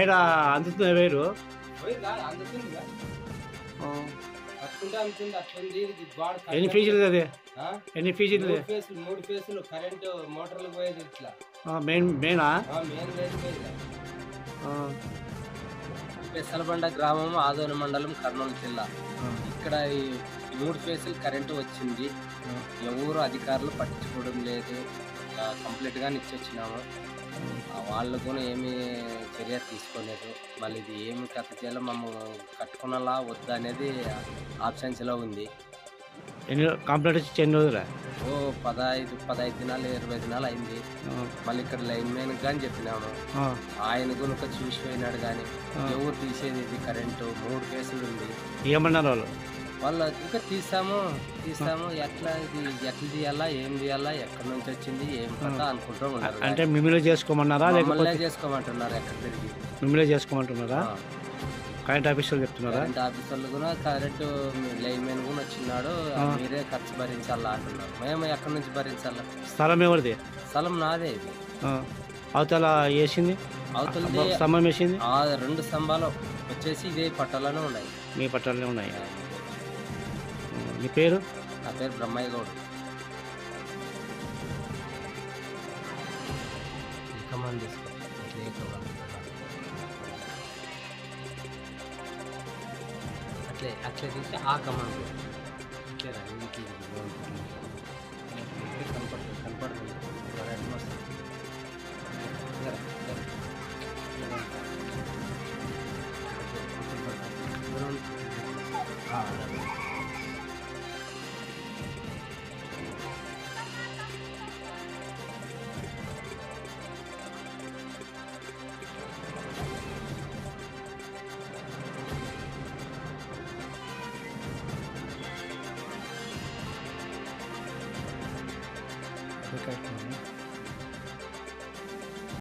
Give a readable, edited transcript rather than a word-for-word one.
Side అందుతుంది వేరు ఎన్ని ఫీజులు అది ఎన్ని ఫీజులు మూడు ఫేసులు కరెంటు మోటార్లు పోయేది ఇట్లా మెయినా పెసలబండ గ్రామం ఆదోని మండలం కర్నూలు జిల్లా. ఇక్కడ ఈ 3 ఫేసులు కరెంటు వచ్చింది. ఎవరు అధికారులు పట్టించుకోవడం లేదు. కంప్లీట్గా ఇచ్చొచ్చినాము. వాళ్ళు కూడా ఏమీ చర్య తీసుకోలేదు. మళ్ళీ ఇది ఏమి కథ చేయాలో మమ్మల్ని కట్టుకున్నలా వద్దా అనేది ఆప్షన్స్లో ఉంది. కంప్లీట్ వచ్చి ఎన్ని రోజులు? 15 దినాలు 20 దినాలు అయింది. మళ్ళీ ఇక్కడ లైన్ మ్యాన్ కానీ చెప్పినాము. ఆయన గునుక చూసిపోయినాడు కానీ ఎవరు తీసేది ఇది కరెంటు 3 ఫేసులు ఉంది. ఏమన్నారు వాళ్ళు ఇంకా తీస్తాము ఎట్లా తీయాలా ఏం తీయాలా ఎక్కడి నుంచి వచ్చింది ఏం కథ అనుకుంటూ ఉన్నారు. అంటే మిమ్మల్ని చేసుకోమన్నారా లేకపోతే చేసుకోమంటున్నారు? ఎక్కడ తిరిగి మిమ్మల్ని చేసుకోమంటున్నారా? కరెంట్ ఆఫీసర్లు చెప్తున్నారా? కరెంట్ ఆఫీసర్లు కూడా కరెంటు లైన్ మ్యాన్ కూడా వచ్చినాడు. మీరే ఖర్చు భరించాలా అంటున్నారు. మేము ఎక్కడి నుంచి భరించాలా? స్థలం ఎవరిది? స్థలం నాదే. ఇది అవతల వేసింది అవతల స్తంభం వేసింది. 2 స్తంభాలు వచ్చేసి ఇదే పట్టాలోనే ఉన్నాయి. మీ పట్టాలనే ఉన్నాయి. మీ పేరు? నా పేరు బ్రహ్మయ్య గౌడ్. కమాండ్ తీసుకో అట్లే తీసి ఆ కమాండ్ ఇట్లే కనపడుతుంది Okay.